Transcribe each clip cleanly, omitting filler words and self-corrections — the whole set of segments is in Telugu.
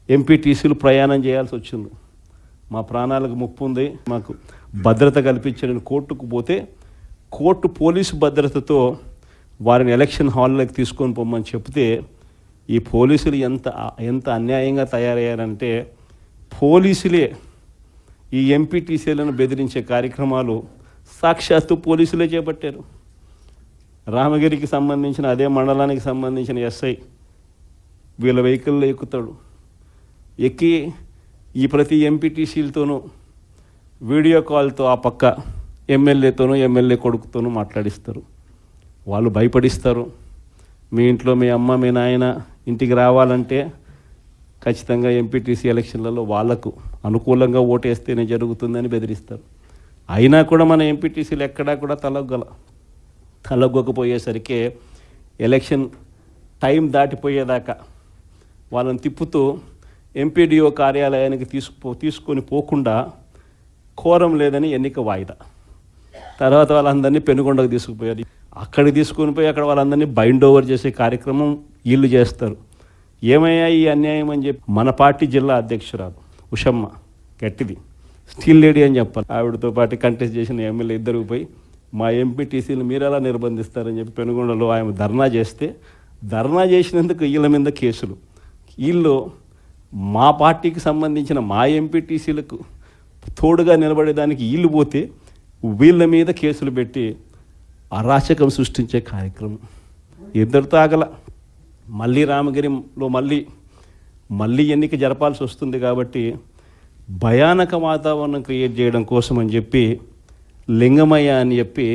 ఎంపీటీసీలు ప్రయాణం చేయాల్సి వచ్చింది. మా ప్రాణాలకు ముప్పు ఉంది, మాకు భద్రత కల్పించని కోర్టుకు పోతే కోర్టు పోలీసు భద్రతతో వారిని ఎలక్షన్ హాల్లోకి తీసుకొని పోమని చెప్తే ఈ పోలీసులు ఎంత అన్యాయంగా తయారయ్యారంటే పోలీసులే ఈ ఎంపీటీసీలను బెదిరించే కార్యక్రమాలు సాక్షాత్తు పోలీసులే చేపట్టారు. రామగిరికి సంబంధించిన అదే మండలానికి సంబంధించిన ఎస్ఐ వీళ్ళ వెహికల్లో ఎక్కుతాడు, ఎక్కి ఈ ప్రతి ఎంపీటీసీలతోనూ వీడియో కాల్తో ఆ పక్క ఎమ్మెల్యేతోనూ ఎమ్మెల్యే కొడుకుతోనూ మాట్లాడిస్తారు. వాళ్ళు భయపడిస్తారు. మీ ఇంట్లో మీ అమ్మ మీ నాయన ఇంటికి రావాలంటే ఖచ్చితంగా ఎంపీటీసీ ఎలక్షన్లలో వాళ్లకు అనుకూలంగా ఓటేస్తేనే జరుగుతుందని బెదిరిస్తారు. అయినా కూడా మన ఎంపీటీసీలు ఎక్కడా కూడా తలగ్గకపోయేసరికి ఎలక్షన్ టైం దాటిపోయేదాకా వాళ్ళని తిప్పుతూ ఎంపీడీఓ కార్యాలయానికి తీసుకొని పోకుండా కోరం లేదని ఎన్నిక వాయిదా. తర్వాత వాళ్ళందరినీ పెనుగొండకు తీసుకుపోయారు. అక్కడికి తీసుకొని పోయి అక్కడ వాళ్ళందరినీ బైండ్ ఓవర్ చేసే కార్యక్రమం వీళ్ళు చేస్తారు. ఏమయ్యా ఈ అన్యాయం అని చెప్పి మన పార్టీ జిల్లా అధ్యక్షురాలు ఉషమ్మ గట్టిది స్టీల్ లేడీ అని చెప్పాలి, ఆవిడతో పాటు కంటెస్ట్ చేసిన ఎమ్మెల్యే ఇద్దరు పోయి మా ఎంపీటీసీలు మీరు ఎలా నిర్బంధిస్తారని చెప్పి పెనుగొండలో ఆమె ధర్నా చేస్తే ధర్నా చేసినందుకు వీళ్ళ మీద కేసులు. వీళ్ళు మా పార్టీకి సంబంధించిన మా ఎంపీటీసీలకు తోడుగా నిలబడేదానికి వీళ్ళు పోతే వీళ్ళ మీద కేసులు పెట్టి అరాచకం సృష్టించే కార్యక్రమం ఇద్దరితో ఆగల. మళ్ళీ రామగిరిలో మళ్ళీ ఎన్నిక జరపాల్సి వస్తుంది కాబట్టి భయానక వాతావరణం క్రియేట్ చేయడం కోసం అని చెప్పి లింగమయ్య అని చెప్పి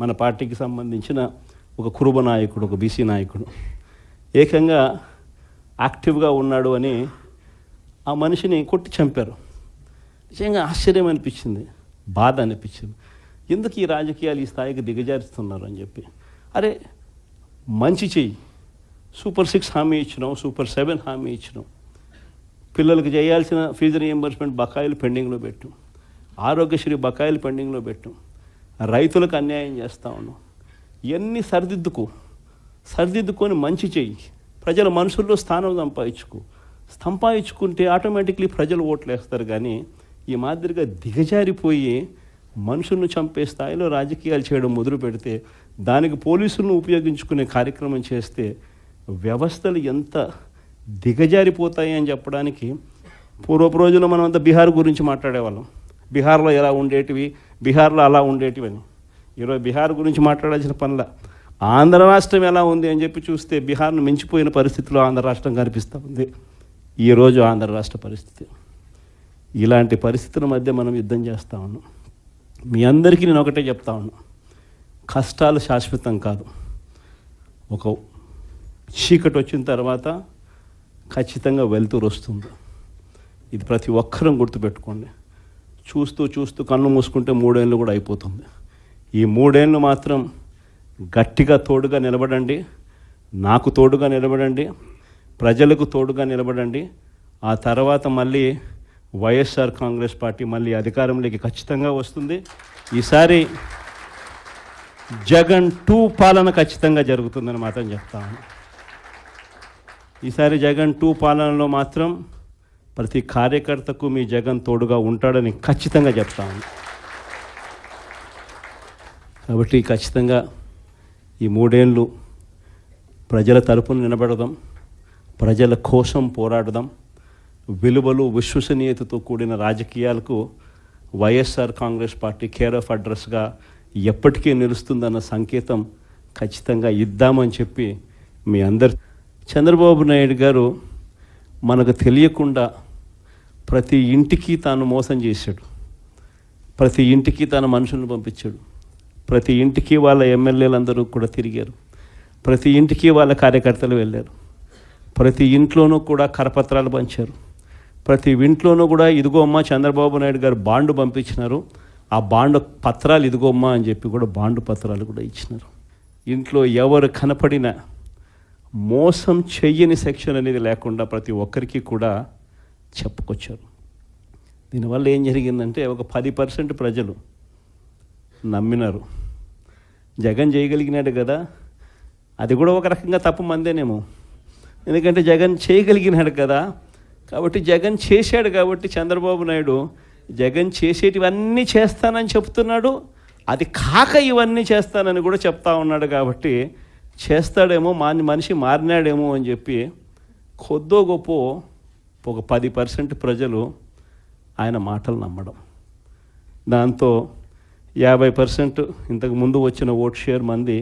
మన పార్టీకి సంబంధించిన ఒక కురుబ నాయకుడు, ఒక బీసీ నాయకుడు ఏకంగా యాక్టివ్గా ఉన్నాడు అని ఆ మనిషిని కొట్టి చంపారు. నిజంగా ఆశ్చర్యం అనిపించింది, బాధ అనిపించింది. ఎందుకు ఈ రాజకీయాలు ఈ స్థాయికి దిగజారుస్తున్నారు అని చెప్పి. అరే మంచి చెయ్యి, సూపర్ 6 హామీ ఇచ్చినాం, సూపర్ 7 హామీ ఇచ్చినాం, పిల్లలకు చేయాల్సిన ఫీజు రీఎంబర్స్మెంట్ బకాయిలు పెండింగ్లో పెట్టాం, ఆరోగ్యశ్రీ బకాయిలు పెండింగ్లో పెట్టాం, రైతులకు అన్యాయం చేస్తూ ఉన్నాం. ఇవన్నీ సరిదిద్దుకొని మంచి చెయ్యి, ప్రజల మనసుల్లో స్థానం సంపాదించుకుంటే ఆటోమేటిక్లీ ప్రజలు ఓట్లు వేస్తారు. కానీ ఈ మాదిరిగా దిగజారిపోయి మనుషులను చంపే స్థాయిలో రాజకీయాలు చేయడం మొదలు పెడితే, దానికి పోలీసులను ఉపయోగించుకునే కార్యక్రమం చేస్తే వ్యవస్థలు ఎంత దిగజారిపోతాయి అని చెప్పడానికి పూర్వపు రోజుల్లో మనం అంతా బీహార్ గురించి మాట్లాడేవాళ్ళం. బీహార్లో ఎలా ఉండేటివి, బీహార్లో అలా ఉండేటివి అని. ఈరోజు బీహార్ గురించి మాట్లాడాల్సిన పనుల ఆంధ్ర రాష్ట్రం ఎలా ఉంది అని చెప్పి చూస్తే బీహార్ను మించిపోయిన పరిస్థితిలో ఆంధ్ర రాష్ట్రం కనిపిస్తూ ఉంది ఈరోజు ఆంధ్ర రాష్ట్ర పరిస్థితి. ఇలాంటి పరిస్థితుల మధ్య మనం యుద్ధం చేస్తూ ఉన్నాం. మీ అందరికీ నేను ఒకటే చెప్తా ఉన్నా, కష్టాలు శాశ్వతం కాదు. ఒక చీకటి వచ్చిన తర్వాత ఖచ్చితంగా వెలుతురు వస్తుంది. ఇది ప్రతి ఒక్కరం గుర్తుపెట్టుకోండి. చూస్తూ కన్ను మూసుకుంటే 3 ఏళ్ళు కూడా అయిపోతుంది. ఈ 3 ఏళ్ళు మాత్రం గట్టిగా తోడుగా నిలబడండి, నాకు తోడుగా నిలబడండి, ప్రజలకు తోడుగా నిలబడండి. ఆ తర్వాత మళ్ళీ వైఎస్ఆర్ కాంగ్రెస్ పార్టీ మళ్ళీ అధికారంలోకి ఖచ్చితంగా వస్తుంది. ఈసారి జగన్ 2 పాలన ఖచ్చితంగా జరుగుతుందని మాత్రం చెప్తాను. ఈసారి జగన్ 2 పాలనలో మాత్రం ప్రతి కార్యకర్తకు మీ జగన్ తోడుగా ఉంటాడని ఖచ్చితంగా చెప్తాను. కాబట్టి ఖచ్చితంగా ఈ 3 ఏళ్ళు ప్రజల తరపున నిలబడదాం, ప్రజల కోసం పోరాడదాం. విలువలు విశ్వసనీయతతో కూడిన రాజకీయాలకు YSR Congress party care of అడ్రస్గా ఎప్పటికీ నిలుస్తుందన్న సంకేతం ఖచ్చితంగా ఇద్దామని చెప్పి మీ అందరు. చంద్రబాబు నాయుడు గారు మనకు తెలియకుండా ప్రతి ఇంటికి తాను మోసం చేశాడు, ప్రతి ఇంటికి తన మనుషులను పంపించాడు, ప్రతి ఇంటికి వాళ్ళ ఎమ్మెల్యేలందరూ కూడా తిరిగారు, ప్రతి ఇంటికి వాళ్ళ కార్యకర్తలు వెళ్ళారు, ప్రతి ఇంట్లోనూ కూడా కరపత్రాలు పంచారు, ప్రతి ఇంట్లోనూ కూడా ఇదిగో అమ్మ చంద్రబాబు నాయుడు గారు బాండు పంపించినారు, ఆ బాండు పత్రాలు ఇదిగో అమ్మ అని చెప్పి కూడా బాండు పత్రాలు కూడా ఇచ్చినారు. ఇంట్లో ఎవరు కనపడినా మోసం చెయ్యని సెక్షన్ అనేది లేకుండా ప్రతి ఒక్కరికి కూడా చెప్పుకొచ్చారు. దీనివల్ల ఏం జరిగిందంటే ఒక 10% ప్రజలు నమ్మినారు. జగన్ చేయగలిగినాడు కదా, అది కూడా ఒక రకంగా తప్పు మందేనేమో. ఎందుకంటే జగన్ చేయగలిగినాడు కదా, కాబట్టి జగన్ చేశాడు కాబట్టి చంద్రబాబు నాయుడు జగన్ చేసేటివన్నీ చేస్తానని చెప్తున్నాడు, అది కాక ఇవన్నీ చేస్తానని కూడా చెప్తా ఉన్నాడు. కాబట్టి చేస్తాడేమో, మనిషి మారినాడేమో అని చెప్పి కొద్దో గొప్ప ఒక 10% ప్రజలు ఆయన మాటలు నమ్మడం, దాంతో 50% ఇంతకు ముందు వచ్చిన ఓట్ షేర్ మంది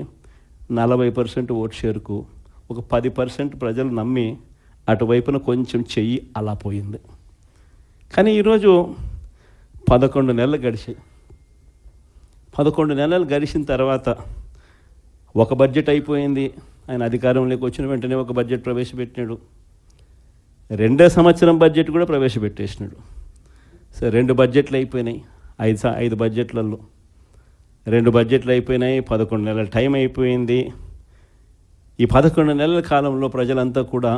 40% ఓట్ షేర్కు ఒక 10% ప్రజలు నమ్మి అటువైపున కొంచెం చెయ్యి అలా పోయింది. కానీ ఈరోజు 11 నెలలు గడిచాయి. 11 నెలలు గడిచిన తర్వాత ఒక బడ్జెట్ అయిపోయింది. ఆయన అధికారంలోకి వచ్చిన వెంటనే ఒక బడ్జెట్ ప్రవేశపెట్టినాడు. 2వ సంవత్సరం బడ్జెట్ కూడా ప్రవేశపెట్టేసినాడు. సరే, 2 బడ్జెట్లు అయిపోయినాయి. 5 బడ్జెట్లలో 2 బడ్జెట్లు అయిపోయినాయి. 11 నెలల టైం అయిపోయింది. ఈ 11 నెలల కాలంలో ప్రజలంతా కూడా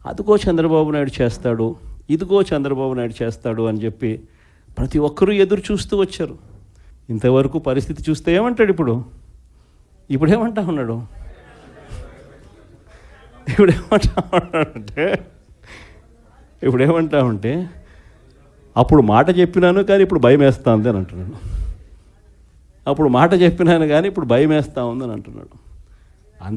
అదిగో చంద్రబాబు నాయుడు చేస్తాడు, ఇదిగో చంద్రబాబు నాయుడు చేస్తాడు అని చెప్పి ప్రతి ఒక్కరూ ఎదురు చూస్తూ వచ్చారు. ఇంతవరకు పరిస్థితి చూస్తే ఏమంటాడు ఇప్పుడు ఏమంటా ఉన్నాడు ఇప్పుడేమంటా ఉంటే అప్పుడు మాట చెప్పినాను కానీ ఇప్పుడు భయం వేస్తా ఉంది అని అంటున్నాడు. అప్పుడు మాట చెప్పినాను కానీ ఇప్పుడు భయం వేస్తూ ఉందని అంటున్నాడు.